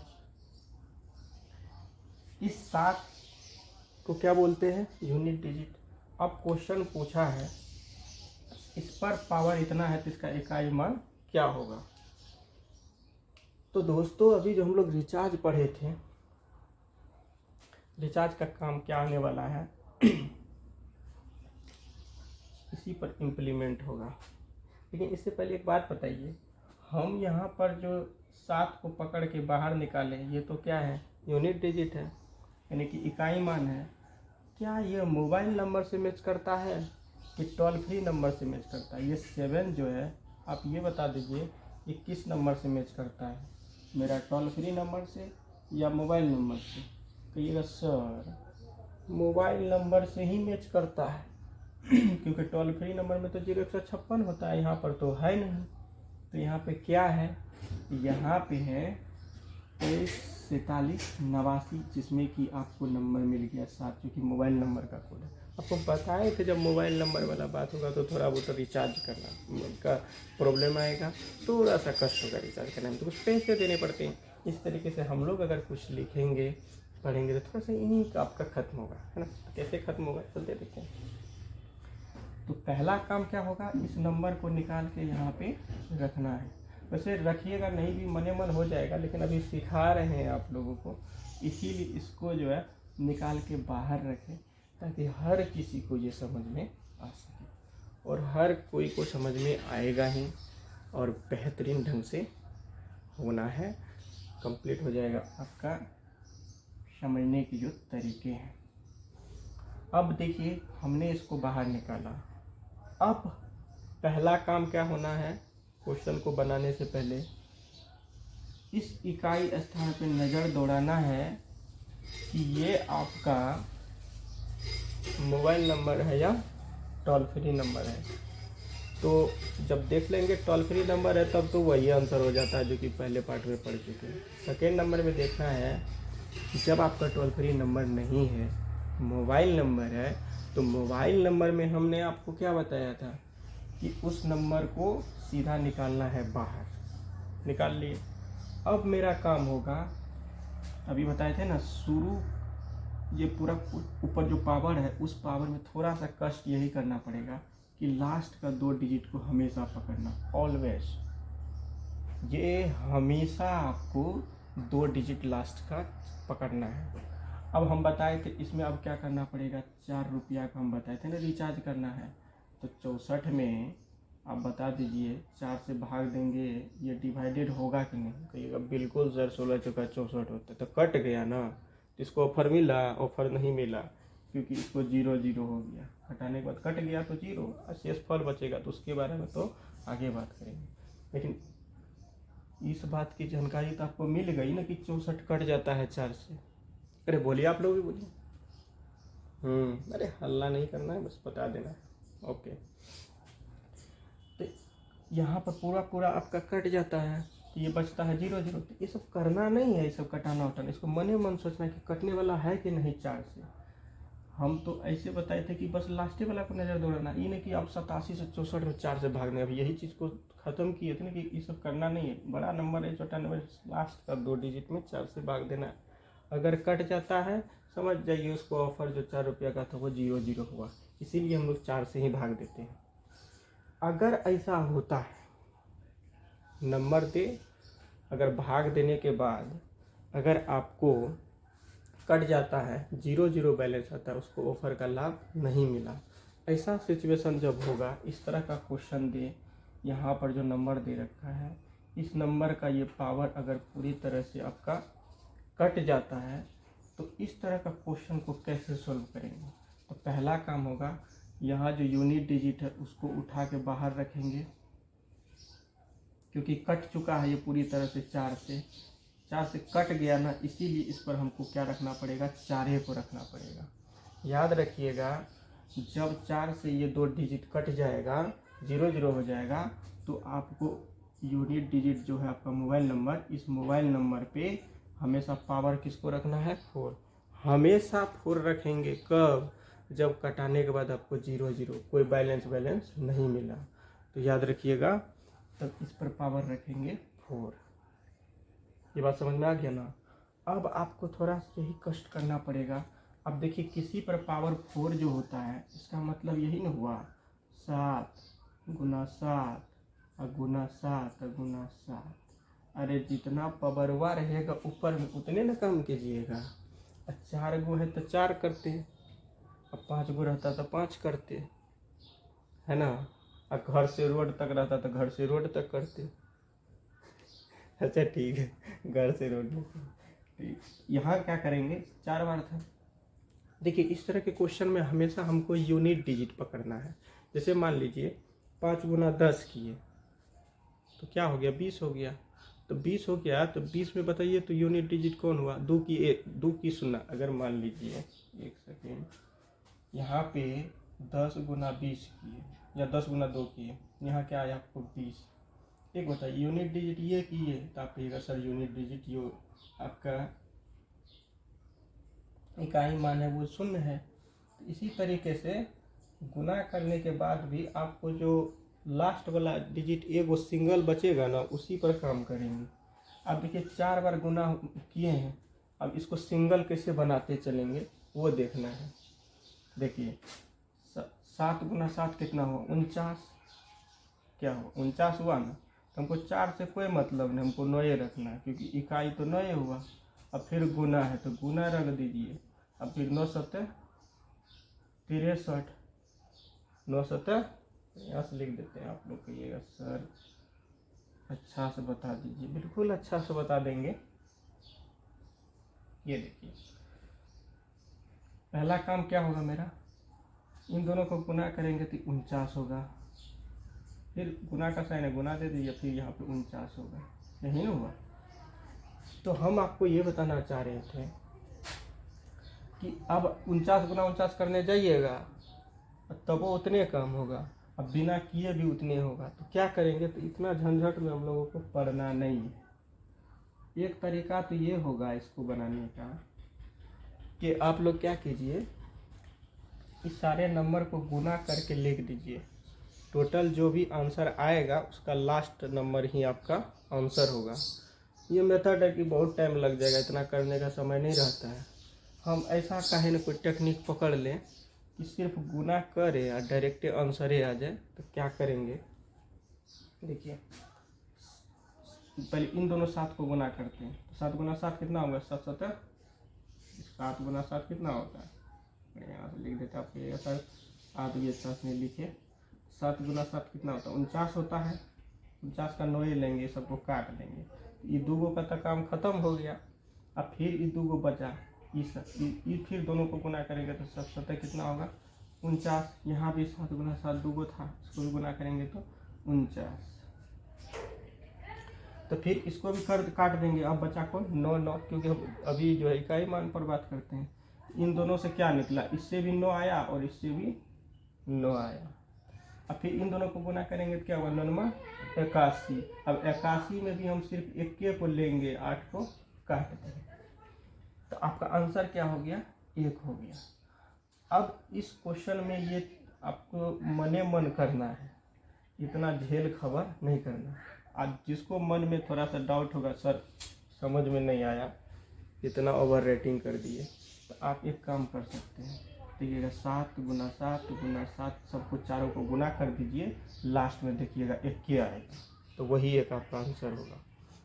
Speaker 1: इस 7 को क्या बोलते हैं, यूनिट डिजिट। अब क्वेश्चन पूछा है इस पर पावर इतना है तो इसका इकाई मान क्या होगा। तो दोस्तों अभी जो हम लोग रिचार्ज पढ़े थे, रिचार्ज का काम क्या आने वाला है इसी पर इम्प्लीमेंट होगा। लेकिन इससे पहले एक बात बताइए, हम यहाँ पर जो 7 को पकड़ के बाहर निकाले, ये तो क्या है, यूनिट डिजिट है, यानी कि इकाई मान है। क्या ये मोबाइल नंबर से मैच करता है कि टोल फ्री नंबर से मैच करता है? ये 7 जो है, आप ये बता दीजिए ये किस नंबर से मैच करता है, मेरा टोल फ्री नंबर से या मोबाइल नंबर से? कहिएगा सर मोबाइल नंबर से ही मैच करता है क्योंकि टोल फ्री नंबर में तो 0156 होता है, यहाँ पर तो है नहीं। तो यहाँ पे क्या है, यहाँ पे है 4389, जिसमें कि आपको नंबर मिल गया 7, जो कि मोबाइल नंबर का कोड है। आपको बताए थे जब मोबाइल नंबर वाला बात होगा तो थोड़ा बहुत रिचार्ज करना का प्रॉब्लम आएगा, थोड़ा सा कष्ट होगा रिचार्ज करने में, तो कुछ पैसे देने पड़ते हैं। इस तरीके से हम लोग अगर कुछ लिखेंगे पढ़ेंगे तो थोड़ा सा यहीं का आपका खत्म होगा, है ना। तो कैसे खत्म होगा चलते देखते हैं। तो पहला काम क्या होगा, इस नंबर को निकाल के यहाँ पे रखना है। वैसे रखिएगा नहीं भी मने मन हो जाएगा, लेकिन अभी सिखा रहे हैं आप लोगों को, इसीलिए इसको जो है निकाल के बाहर रखें, ताकि हर किसी को ये समझ में आ सके, और हर कोई को समझ में आएगा ही, और बेहतरीन ढंग से होना है। कंप्लीट हो जाएगा आपका समझने की जो तरीके हैं। अब देखिए हमने इसको बाहर निकाला। अब पहला काम क्या होना है, क्वेश्चन को बनाने से पहले इस इकाई स्थान पे नज़र दौड़ाना है कि ये आपका मोबाइल नंबर है या टोल फ्री नंबर है। तो जब देख लेंगे टोल फ्री नंबर है तब तो वही आंसर हो जाता है जो कि पहले पार्ट में पढ़ चुके हैं। सेकेंड नंबर में देखना है कि जब आपका टोल फ्री नंबर नहीं है, मोबाइल नंबर है, तो मोबाइल नंबर में हमने आपको क्या बताया था कि उस नंबर को सीधा निकालना है बाहर। निकाल लिए। अब मेरा काम होगा, अभी बताए थे ना शुरू, ये पूरा ऊपर जो पावर है उस पावर में थोड़ा सा कष्ट यही करना पड़ेगा कि लास्ट का 2 डिजिट को हमेशा पकड़ना, ऑलवेज। ये हमेशा आपको 2 डिजिट लास्ट का पकड़ना है। अब हम बताए थे इसमें अब क्या करना पड़ेगा, 4 रुपया का हम बताए थे ना रिचार्ज करना है। तो 64 में आप बता दीजिए 4 से भाग देंगे, ये डिवाइडेड होगा कि नहीं। कहिएगा बिल्कुल सर 16 चौका 64 होता है, तो कट गया ना। इसको ऑफर मिला, ऑफर नहीं मिला, क्योंकि इसको 0 0 हो गया। हटाने के बाद कट गया तो 0, शेष फल बचेगा, तो उसके बारे में तो आगे बात करेंगे। लेकिन इस बात की जानकारी तो आपको मिल गई ना कि 64 कट जाता है 4 से। अरे बोलिए, आप लोग भी बोलिए। अरे हल्ला नहीं करना है, बस बता देना है। ओके, तो यहाँ पर पूरा पूरा आपका कट जाता है, तो ये बचता है 0 0। तो ये सब करना नहीं है, ये सब कटाना उठाना, इसको मने मन सोचना है कि कटने वाला है कि नहीं 4 से। हम तो ऐसे बताए थे कि बस लास्टे वाला को नज़र दौड़ाना, ये नहीं कि आप 87 से 64 में 4 से भागने। अब यही चीज़ को ख़त्म किए थे ना कि ये सब करना नहीं है। बड़ा नंबर है, छोटा नंबर, लास्ट का 2 डिजिट में 4 से भाग देना है। अगर कट जाता है समझ जाइए उसको ऑफर जो 4 रुपया का था वो 0 0 हुआ, इसीलिए हम लोग 4 से ही भाग देते हैं। अगर ऐसा होता है, नंबर दे, अगर भाग देने के बाद अगर आपको कट जाता है, 0 0 बैलेंस आता है, उसको ऑफर का लाभ नहीं मिला, ऐसा सिचुएशन जब होगा, इस तरह का क्वेश्चन दे, यहाँ पर जो नंबर दे रखा है इस नंबर का ये पावर अगर पूरी तरह से आपका कट जाता है, तो इस तरह का क्वेश्चन को कैसे सॉल्व करेंगे। तो पहला काम होगा, यहाँ जो यूनिट डिजिट है उसको उठा के बाहर रखेंगे, क्योंकि कट चुका है ये पूरी तरह से 4 से कट गया ना, इसीलिए इस पर हमको क्या रखना पड़ेगा, 4 को रखना पड़ेगा। याद रखिएगा, जब 4 से ये 2 डिजिट कट जाएगा, 0 0 हो जाएगा, तो आपको यूनिट डिजिट जो है आपका मोबाइल नंबर, इस मोबाइल नंबर पे हमेशा पावर किसको रखना है, 4। हमेशा 4 रखेंगे। कब, जब कटाने के बाद आपको 0 0 कोई बैलेंस नहीं मिला, तो याद रखिएगा तब इस पर पावर रखेंगे 4। ये बात समझ में आ गया ना। अब आपको थोड़ा सा यही कष्ट करना पड़ेगा। अब देखिए किसी पर पावर 4 जो होता है, इसका मतलब यही ना हुआ 7 गुना 7 गुना 7 गुना 7। अरे जितना पावरवा रहेगा ऊपर में उतने ना कम कीजिएगा। 4 गो है तो 4 करते, अब 5 गो रहता तो 5 करते, है ना। अब घर से रोड तक रहता तो घर से रोड तक करते। अच्छा ठीक है, घर से रोड ठीक। यहाँ क्या करेंगे, 4 बार था। देखिए इस तरह के क्वेश्चन में हमेशा हमको यूनिट डिजिट पकड़ना है। जैसे मान लीजिए 5 गुना 10 किए तो क्या हो गया, 20 हो गया। तो 20 हो गया, तो 20 में बताइए तो यूनिट डिजिट कौन हुआ, 2 की 0। अगर मान लीजिए, एक सेकेंड, यहाँ पे 10 गुना 20 किए या 10 गुना 2 किए, यहाँ क्या आया आपको 20। एक बताइए यूनिट डिजिट ये किए, तो आप कहिएगा सर यूनिट डिजिट यो आपका इकाई मान है वो 0 है। तो इसी तरीके से गुना करने के बाद भी आपको जो लास्ट वाला डिजिट एगो सिंगल बचेगा ना, उसी पर काम करेंगे। अब देखिए 4 बार गुना किए हैं, अब इसको सिंगल कैसे बनाते चलेंगे वो देखना है। देखिए 7 गुना 7 कितना हुआ 49, क्या हुआ 49 हुआ ना। तो हमको 4 से कोई मतलब नहीं, हमको 9 रखना है क्योंकि इकाई तो 9 हुआ। अब फिर गुना है तो गुना रख दीजिए। अब फिर 9 7 63, 9 7 यहाँ से लिख देते हैं। आप लोग कहिएगा सर अच्छा से बता दीजिए, बिल्कुल अच्छा से बता देंगे। ये देखिए पहला काम क्या होगा मेरा, इन दोनों को गुना करेंगे तो 49 होगा, फिर गुना का साइन है गुना दे दीजिए, फिर यहाँ पे 49 होगा, यही ना हुआ। तो हम आपको ये बताना चाह रहे थे कि अब 49 गुना 49 करने जाइएगा तब वो उतने कम होगा, अब बिना किए भी उतने होगा। तो क्या करेंगे, तो इतना झंझट में हम लोगों को पड़ना नहीं है। एक तरीका तो ये होगा इसको बनाने का कि आप लोग क्या कीजिए, इस सारे नंबर को गुना करके लिख दीजिए। टोटल जो भी आंसर आएगा उसका लास्ट नंबर ही आपका आंसर होगा। ये मेथड है कि बहुत टाइम लग जाएगा, इतना करने का समय नहीं रहता है। हम ऐसा कहीं ना कोई टेक्निक पकड़ लें कि सिर्फ गुना करे और डायरेक्ट आंसर ही आ जाए। तो क्या करेंगे, देखिए पहले इन दोनों 7 को गुना करते हैं। तो 7 गुना 7 कितना होगा 7 7, 7 गुना 7 कितना होता है, यहाँ से लिख देते आप ये सर 7 ये 7 में लिखे। 7 गुना 7 कितना होता है 49 होता है। 49 का 9 लेंगे, सबको काट देंगे, ये दूगो का तो काम खत्म हो गया। अब फिर ये दूगो बचा, ये फिर दोनों को गुना करेंगे तो 7 7 कितना होगा 49। यहाँ भी 7 गुना 7 दूगो था, इसको भी गुना करेंगे तो 49। तो फिर इसको भी काट देंगे। अब बचा कौन 9 9, क्योंकि हम अभी जो है इकाई मान पर बात करते हैं। इन दोनों से क्या निकला, इससे भी 9 आया और इससे भी 9 आया। अब फिर इन दोनों को गुना करेंगे तो क्या हुआ 9 81। अब 81 में भी हम सिर्फ 1 को लेंगे, 8 को काट देंगे, तो आपका आंसर क्या हो गया 1 हो गया। अब इस क्वेश्चन में ये आपको मने मन करना है, इतना झेल खबर नहीं करना। आज जिसको मन में थोड़ा सा डाउट होगा सर समझ में नहीं आया, इतना ओवर रेटिंग कर दिए, तो आप एक काम कर सकते हैं, देखिएगा 7 गुना 7 गुना 7 सबको चारों को गुना कर दीजिए, लास्ट में देखिएगा 1 आएगा, तो वही एक आपका आंसर होगा।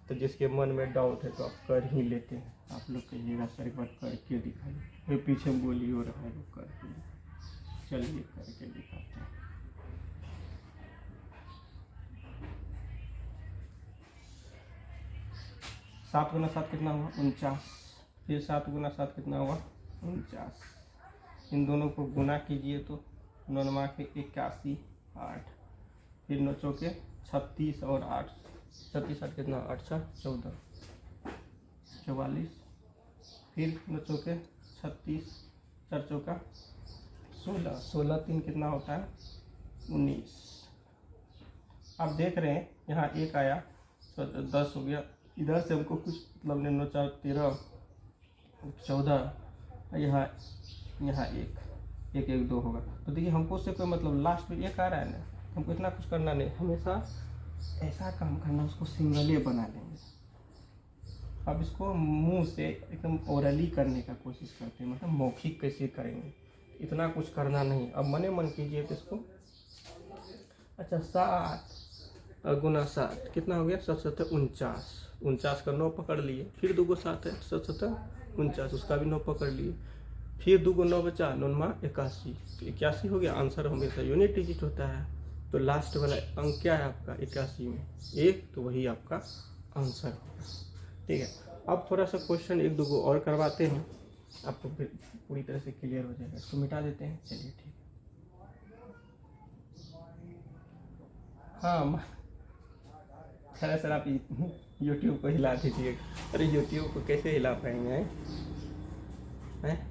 Speaker 1: तो जिसके मन में डाउट है तो आप कर ही लेते हैं। आप लोग कहिएगा सर एक बार करके दिखाइए, फिर पीछे बोली हो रहा है वो करके, चलिए करके दिखाते हैं। सात गुना 7 कितना हुआ 49, फिर 7 गुना 7 कितना हुआ 49। इन दोनों को गुना कीजिए तो 9 के 81 8, फिर 9 चौके 36 और 8 36 8 कितना 8 14 44, फिर 9 चौके 36 4 चौका 16 16 3 कितना होता है 19। आप देख रहे हैं यहाँ 1 आया तो 10 हो गया, इधर से हमको कुछ मतलब नहीं, 9 4 13 14, यहाँ 1 1 1 2 होगा। तो देखिए हमको उससे कोई मतलब, लास्ट में 1 आ रहा है ना, हमको इतना कुछ करना नहीं, हमेशा ऐसा काम करना, उसको सिंगल बना लेंगे। अब इसको मुंह से एकदम ओरली करने का कोशिश करते हैं, मतलब मौखिक कैसे करेंगे, इतना कुछ करना नहीं। अब मने मन कीजिए तो इसको, अच्छा 7 गुना 7 कितना हो गया 7 7 49, 49 का 9 पकड़ लिए, फिर 2 को 7 है 7 7 49, उसका भी 9 पकड़ लिए, फिर 2 को 9 बचा 9 81, तो 81 हो गया। आंसर हमेशा यूनिट डिजिट होता है, तो लास्ट वाला अंक क्या है आपका 81 में 1, तो वही आपका आंसर होगा। ठीक है, अब थोड़ा सा क्वेश्चन 1 2 को और करवाते हैं, आपको फिर पूरी तरह से क्लियर हो जाएगा। इसको मिटा देते हैं, चलिए ठीक है। हाँ खैर सर आप यूट्यूब को हिला दीजिए। अरे यूट्यूब को कैसे हिला पाएंगे हैं,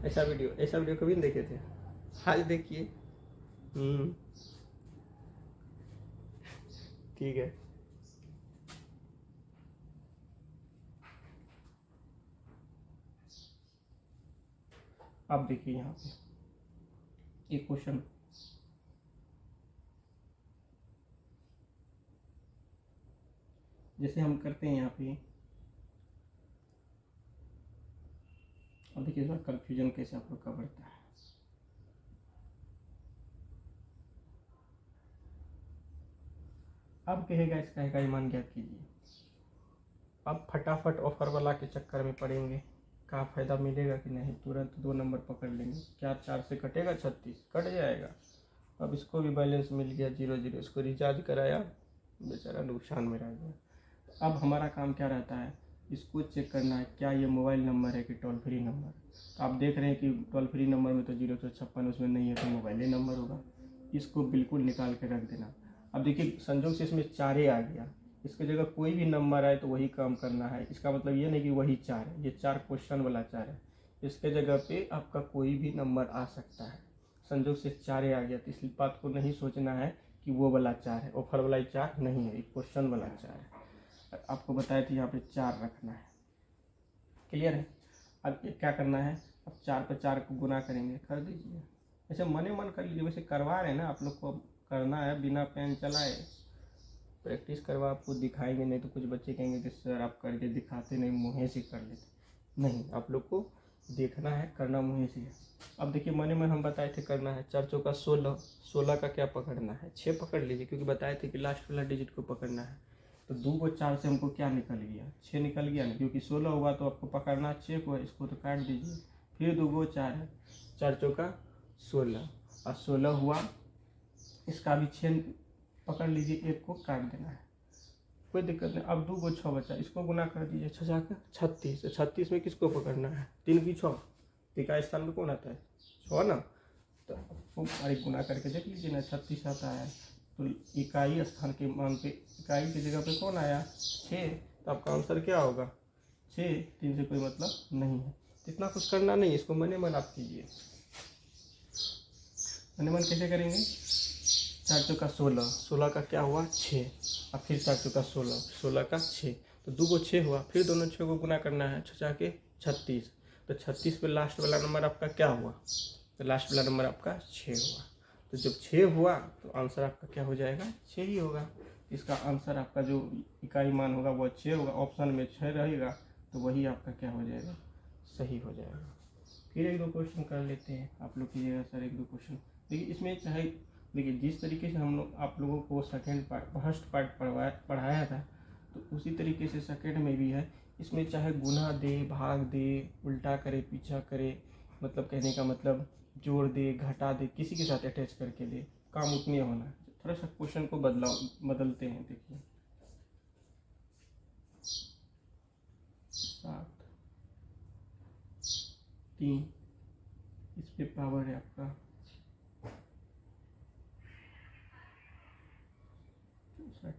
Speaker 1: ऐसा वीडियो कभी नहीं देखे थे, आज देखिए। ठीक है, अब देखिए यहाँ पे एक क्वेश्चन, जैसे हम करते हैं यहाँ पे अब देखिए इसका कन्फ्यूजन कैसे आप लोग का बढ़ता है। अब कहेगा इसका इकाई मान ज्ञात कीजिए। अब फटाफट ऑफर वाला के चक्कर में पड़ेंगे, क्या फ़ायदा मिलेगा कि नहीं, तुरंत 2 नंबर पकड़ लेंगे। क्या 4 से कटेगा 36, कट जाएगा। अब इसको भी बैलेंस मिल गया 0-0, इसको रिचार्ज कराया, बेचारा नुकसान में रह गया। अब हमारा काम क्या रहता है, इसको चेक करना है क्या ये मोबाइल नंबर है कि टोल फ्री नंबर। तो आप देख रहे हैं कि टोल फ्री नंबर में तो 056 उसमें नहीं है, तो मोबाइल ही नंबर होगा। इसको बिल्कुल निकाल के रख देना। अब देखिए संजोग से इसमें 4 आ गया, इसके जगह कोई भी नंबर आए तो वही काम करना है। इसका मतलब ये नहीं कि वही 4 है, ये 4 क्वेश्चन वाला 4 है, इसके जगह पे आपका कोई भी नंबर आ सकता है। संजोग से 4 आ गया तो इस बात को नहीं सोचना है कि वो वाला 4 है, ऑफर वाला 4 नहीं है, एक क्वेश्चन वाला 4 है। आपको बताया था यहाँ पे 4 रखना है, क्लियर है। अब ये क्या करना है, अब 4 पे 4 को गुना करेंगे, कर दीजिए। ऐसे मने मन कर लीजिए, वैसे करवा रहे हैं ना आप लोग को, करना है बिना पेन चलाए। प्रैक्टिस करवा आपको दिखाएंगे, नहीं तो कुछ बच्चे कहेंगे कि सर आप करके दिखाते नहीं, मुँह से कर लेते। नहीं, आप लोग को देखना है, करना मुँह से है। अब देखिए मने मन हम बताए थे करना है 4 चौका 16, 16 का क्या पकड़ना है, 6 पकड़ लीजिए, क्योंकि बताए थे कि लास्ट वाला डिजिट को पकड़ना है। तो 2 को 4 से हमको क्या निकल गया, 6 निकल गया ना, क्योंकि 16 हुआ तो आपको पकड़ना 6 को, इसको तो काट दीजिए। फिर 2 को 4 है, 4 चौका 16 और 16 हुआ, इसका भी 6 पकड़ लीजिए, 1 को काट देना है, कोई दिक्कत नहीं। अब 2 को 6 बचा, इसको गुना कर दीजिए, 6 जाकर 36, 36 में किसको पकड़ना है, 3 की 6, इकाई स्थान में कौन आता है 6 ना, तो आपको अरे गुना करके देख लीजिए ना, 36 आता है। तो इकाई स्थान के मान पे इकाई की जगह पे कौन आया 6, तो आपका आंसर क्या होगा 6, 3 से कोई मतलब नहीं है। इतना कुछ करना नहीं, इसको मने मन आप कीजिए। मने मन कैसे करेंगे, 4 चौका 16, 16 का क्या हुआ 6, और फिर 4 चौका 16, 16 का 6, तो 2 को 6 हुआ, फिर दोनों 6 को गुना करना है, 6 के 36, तो 36 पे लास्ट वाला नंबर आपका क्या हुआ, तो लास्ट वाला नंबर आपका 6 हुआ। तो जब 6 हुआ तो आंसर आपका क्या हो जाएगा 6 ही होगा। इसका आंसर आपका जो इकाई मान होगा वो 6 होगा, ऑप्शन में 6 रहेगा, तो वही आपका क्या हो जाएगा, सही हो जाएगा। फिर 1-2 क्वेश्चन कर लेते हैं, आप लोग कीजिएगा सर 1-2 क्वेश्चन। देखिए इसमें चाहे देखिए जिस तरीके से हम लोग आप लोगों को सेकेंड पार्ट फर्स्ट पार्ट पढ़ाया था, तो उसी तरीके से सेकेंड में भी है। इसमें चाहे गुना दे, भाग दे, उल्टा करे, पीछा करे, मतलब कहने का मतलब जोड़ दे, घटा दे, किसी के साथ अटैच करके दे, काम उतने होना है। थोड़ा सा क्वेश्चन को बदलते हैं। देखिए 7 3, इस पे पावर है आपका 64,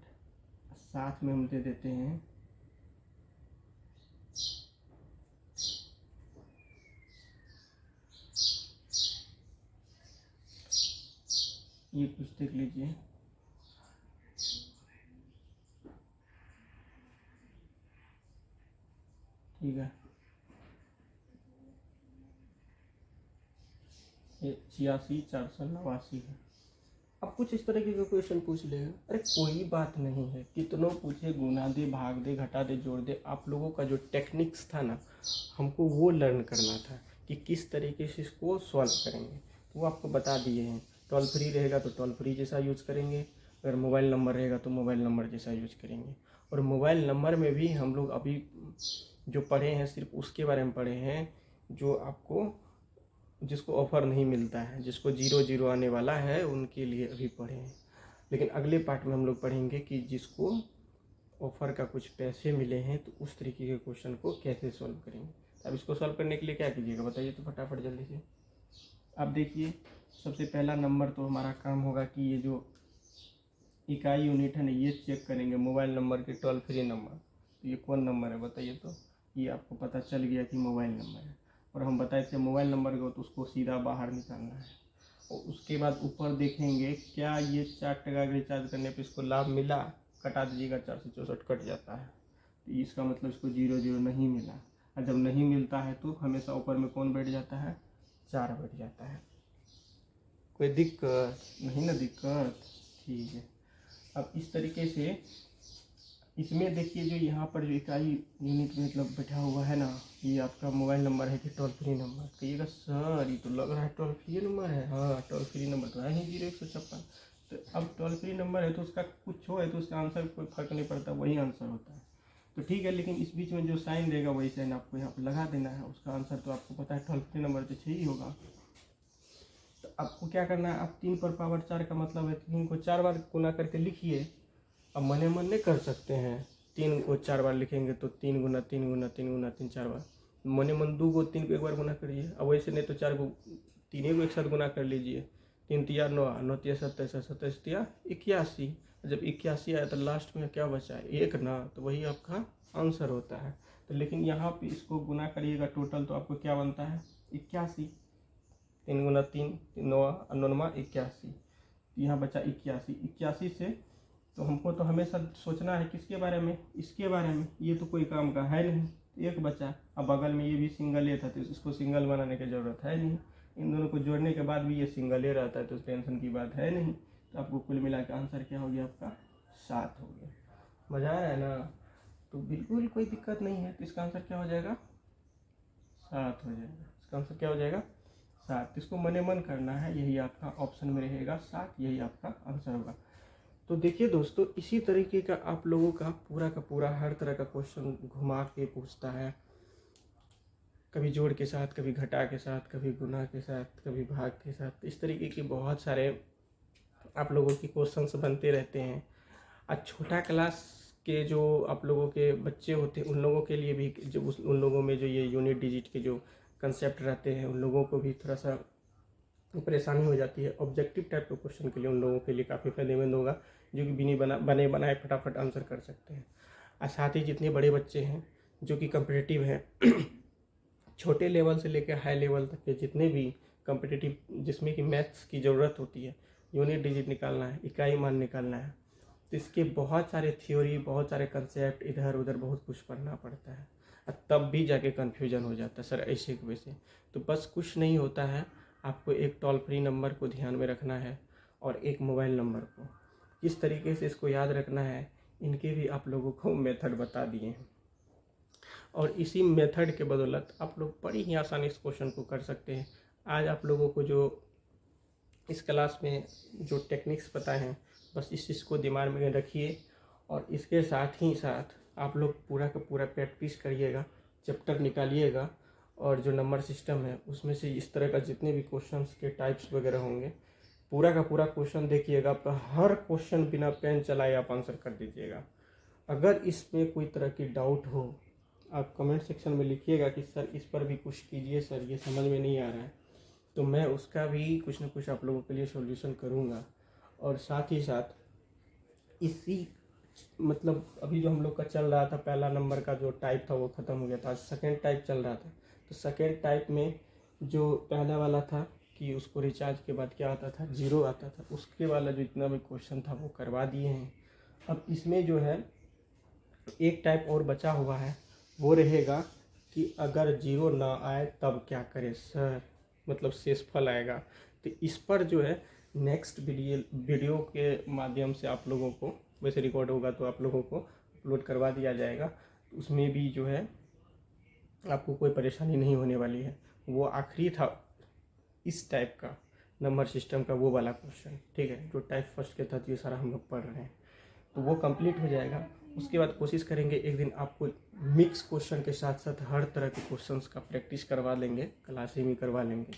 Speaker 1: साथ में हम दे देते हैं ये, कुछ देख लीजिए, ठीक है, ये 86,489 है। अब कुछ इस तरीके का क्वेश्चन पूछ लेगा, अरे कोई बात नहीं है, कितनों पूछे, गुना दे, भाग दे, घटा दे, जोड़ दे, आप लोगों का जो टेक्निक्स था ना, हमको वो लर्न करना था कि किस तरीके से इसको सॉल्व करेंगे, तो वो आपको बता दिए हैं। टोल फ्री रहेगा तो टोल फ्री जैसा यूज करेंगे, अगर मोबाइल नंबर रहेगा तो मोबाइल नंबर जैसा यूज करेंगे। और मोबाइल नंबर में भी हम लोग अभी जो पढ़े हैं सिर्फ उसके बारे में पढ़े हैं जो आपको, जिसको ऑफ़र नहीं मिलता है, जिसको 0-0 आने वाला है, उनके लिए अभी पढ़े हैं। लेकिन अगले पार्ट में हम लोग पढ़ेंगे कि जिसको ऑफ़र का कुछ पैसे मिले हैं, तो उस तरीके के क्वेश्चन को कैसे सॉल्व करेंगे। अब इसको सॉल्व करने के लिए क्या कीजिएगा बताइए तो फटाफट जल्दी से। अब देखिए सबसे पहला नंबर तो हमारा काम होगा कि ये जो इकाई यूनिट है ना, ये चेक करेंगे मोबाइल नंबर के टोल फ्री नंबर। तो ये कौन नंबर है बताइए तो, ये आपको पता चल गया कि मोबाइल नंबर है। और हम बताए थे मोबाइल नंबर को तो उसको सीधा बाहर निकालना है। और उसके बाद ऊपर देखेंगे क्या ये 4 टका का रिचार्ज करने पे इसको लाभ मिला, कटा दीजिएगा, 4 से 64 कट जाता है, तो इसका मतलब इसको 0-0 नहीं मिला। और जब नहीं मिलता है तो हमेशा ऊपर में कौन बैठ जाता है, 4 बैठ जाता है। कोई दिक्कत नहीं ना, दिक्कत, ठीक है। अब इस तरीके से इसमें देखिए जो यहाँ पर जो इकाई यूनिट मतलब बैठा हुआ है ना, ये आपका मोबाइल नंबर है कि टोल फ्री नंबर। कहिएगा सर ये तो लग रहा है टोल फ्री नंबर है। हाँ, टोल फ्री नंबर तो है ही 0156। तो अब टोल फ्री नंबर है तो उसका कुछ हो है तो उसका आंसर कोई फर्क नहीं पड़ता, वही आंसर होता है। तो ठीक है, लेकिन इस बीच में जो साइन रहेगा वही साइन आपको यहाँ पर लगा देना है। उसका आंसर तो आपको पता है टोल फ्री नंबर तो चाहिए होगा। तो आपको क्या करना है, आप 3 पर पावर 4 का मतलब है 3 को 4 बार गुना करके लिखिए। अब मने मन नहीं कर सकते हैं, 3 को 4 बार लिखेंगे तो 3 गुना 3 गुना 3 गुना 3 4 बार। मने मन 2 को 3 को एक बार गुना करिए। अब वैसे नहीं तो 4 को 3 को एक साथ गुना कर लीजिए। 3 तिया 9, 9 तिया 27, 27 तिया 81। जब 81 आया तो लास्ट में क्या बचा है, 1 ना, तो वही आपका आंसर होता है। तो लेकिन यहाँ पे इसको गुना करिएगा टोटल तो आपको क्या बनता है 81। 3 गुना 3 9 9 81, यहाँ बचा 81। 81 से तो हमको तो हमेशा सोचना है किसके बारे में, इसके बारे में। ये तो कोई काम का है नहीं, एक बचा। अब बगल में ये भी सिंगल ए था तो इसको सिंगल बनाने की ज़रूरत है नहीं। इन दोनों को जोड़ने के बाद भी ये सिंगल ए रहता है तो टेंशन की बात है नहीं। तो आपको कुल मिला के आंसर क्या हो गया आपका 7 हो गया। मज़ा आया है ना? तो बिल्कुल कोई दिक्कत नहीं है। तो इसका आंसर क्या हो जाएगा 7 हो जाएगा। इसका आंसर क्या हो जाएगा 7। इसको मने मन करना है, यही आपका ऑप्शन में रहेगा 7, यही आपका आंसर होगा। तो देखिए दोस्तों, इसी तरीके का आप लोगों का पूरा हर तरह का क्वेश्चन घुमा के पूछता है। कभी जोड़ के साथ, कभी घटा के साथ, कभी गुना के साथ, कभी भाग के साथ। इस तरीके के बहुत सारे आप लोगों की क्वेश्चंस बनते रहते हैं। आज छोटा क्लास के जो आप लोगों के बच्चे होते हैं उन लोगों के लिए भी, जो उन लोगों में जो ये यूनिट डिजिट के जो कंसेप्ट रहते हैं उन लोगों को भी थोड़ा सा परेशानी हो जाती है। ऑब्जेक्टिव टाइप के क्वेश्चन के लिए उन लोगों के लिए काफ़ी फायदेमंद होगा, जो कि बने बनाए फटाफट आंसर कर सकते हैं। और साथ ही जितने बड़े बच्चे हैं जो कि कम्पिटिटिव हैं छोटे लेवल से लेकर हाई लेवल तक के जितने भी कम्पिटिटिव जिसमें कि मैथ्स की ज़रूरत होती है, यूनिट डिजिट निकालना है, इकाई मान निकालना है, तो इसके बहुत सारे थ्योरी, बहुत सारे कंसेप्ट, इधर उधर बहुत कुछ पढ़ना पड़ता है। तब भी जाके कन्फ्यूजन हो जाता है सर ऐसे वैसे। तो बस कुछ नहीं होता है, आपको एक टोल फ्री नंबर को ध्यान में रखना है और एक मोबाइल नंबर को। किस तरीके से इसको याद रखना है, इनके भी आप लोगों को मेथड बता दिए हैं। और इसी मेथड के बदौलत आप लोग बड़ी ही आसानी इस क्वेश्चन को कर सकते हैं। आज आप लोगों को जो इस क्लास में जो टेक्निक्स पता हैं, बस इस चीज़ को दिमाग में रखिए और इसके साथ ही साथ आप लोग पूरा का पूरा प्रैक्टिस करिएगा, चैप्टर निकालिएगा और जो नंबर सिस्टम है उसमें से इस तरह का जितने भी क्वेश्चंस के टाइप्स वगैरह होंगे पूरा का पूरा क्वेश्चन देखिएगा। आपका हर क्वेश्चन बिना पेन चलाए आप आंसर कर दीजिएगा। अगर इसमें कोई तरह की डाउट हो आप कमेंट सेक्शन में लिखिएगा कि सर इस पर भी कुछ कीजिए, सर ये समझ में नहीं आ रहा है, तो मैं उसका भी कुछ ना कुछ आप लोगों के लिए सॉल्यूशन करूँगा। और साथ ही साथ इसी मतलब अभी जो हम लोग का चल रहा था पहला नंबर का जो टाइप था वो ख़त्म हो गया था, आज सेकेंड टाइप चल रहा था। तो सेकेंड टाइप में जो पहला वाला था कि उसको रिचार्ज के बाद क्या आता था 0 आता था, उसके वाला जो इतना भी क्वेश्चन था वो करवा दिए हैं। अब इसमें जो है एक टाइप और बचा हुआ है, वो रहेगा कि अगर 0 ना आए तब क्या करें सर, मतलब शेषफल आएगा। तो इस पर जो है नेक्स्ट वीडियो के माध्यम से आप लोगों को, वैसे रिकॉर्ड होगा तो आप लोगों को अपलोड करवा दिया जाएगा। उसमें भी जो है आपको कोई परेशानी नहीं होने वाली है। वो आखिरी था इस टाइप का नंबर सिस्टम का वो वाला क्वेश्चन, ठीक है, जो टाइप फर्स्ट के तहत ये सारा हम लोग पढ़ रहे हैं, तो वो कंप्लीट हो जाएगा। उसके बाद कोशिश करेंगे एक दिन आपको मिक्स क्वेश्चन के साथ साथ हर तरह के क्वेश्चंस का प्रैक्टिस करवा लेंगे, क्लास में करवा लेंगे,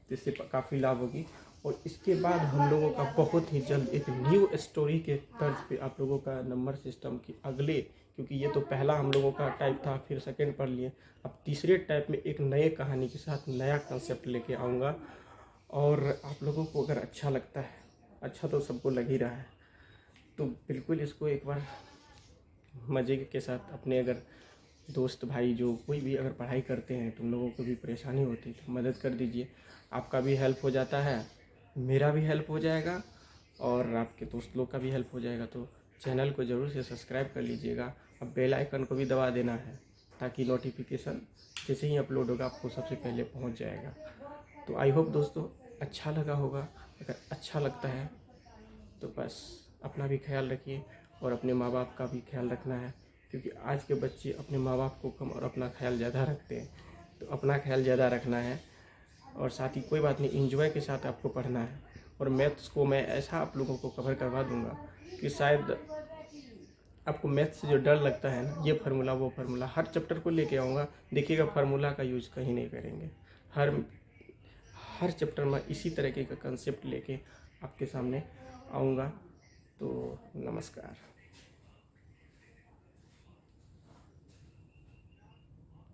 Speaker 1: तो इससे काफ़ी लाभ होगी। और इसके बाद हम लोगों का बहुत ही जल्द एक न्यू स्टोरी के तर्ज पे आप लोगों का नंबर सिस्टम की अगले, क्योंकि ये तो पहला हम लोगों का टाइप था, फिर सेकेंड पढ़ लिए, अब तीसरे टाइप में एक नए कहानी के साथ नया कंसेप्ट लेके आऊँगा। और आप लोगों को अगर अच्छा लगता है, अच्छा तो सबको लग ही रहा है, तो बिल्कुल इसको एक बार मज़े के साथ अपने अगर दोस्त भाई जो कोई भी अगर पढ़ाई करते हैं तो उन लोगों को भी परेशानी होती है तो मदद कर दीजिए। आपका भी हेल्प हो जाता है, मेरा भी हेल्प हो जाएगा और आपके दोस्त लोग का भी हेल्प हो जाएगा। तो चैनल को ज़रूर से सब्सक्राइब कर लीजिएगा। अब बेल आइकन को भी दबा देना है ताकि नोटिफिकेशन जैसे ही अपलोड होगा आपको सबसे पहले पहुंच जाएगा। तो आई होप दोस्तों अच्छा लगा होगा। अगर अच्छा लगता है तो बस अपना भी ख्याल रखिए और अपने माँ बाप का भी ख्याल रखना है, क्योंकि आज के बच्चे अपने माँ बाप को कम और अपना ख्याल ज़्यादा रखते हैं। तो अपना ख्याल ज़्यादा रखना है, और साथ ही कोई बात नहीं, एंजॉय के साथ आपको पढ़ना है। और मैथ्स को मैं ऐसा आप लोगों को कवर करवा दूंगा कि शायद आपको मैथ्स से जो डर लगता है ना, ये फार्मूला वो फार्मूला, हर चैप्टर को लेके आऊँगा। देखिएगा फार्मूला का यूज़ कहीं नहीं करेंगे। हर चैप्टर में इसी तरीके का कंसेप्ट लेके आपके सामने आऊँगा। तो नमस्कार।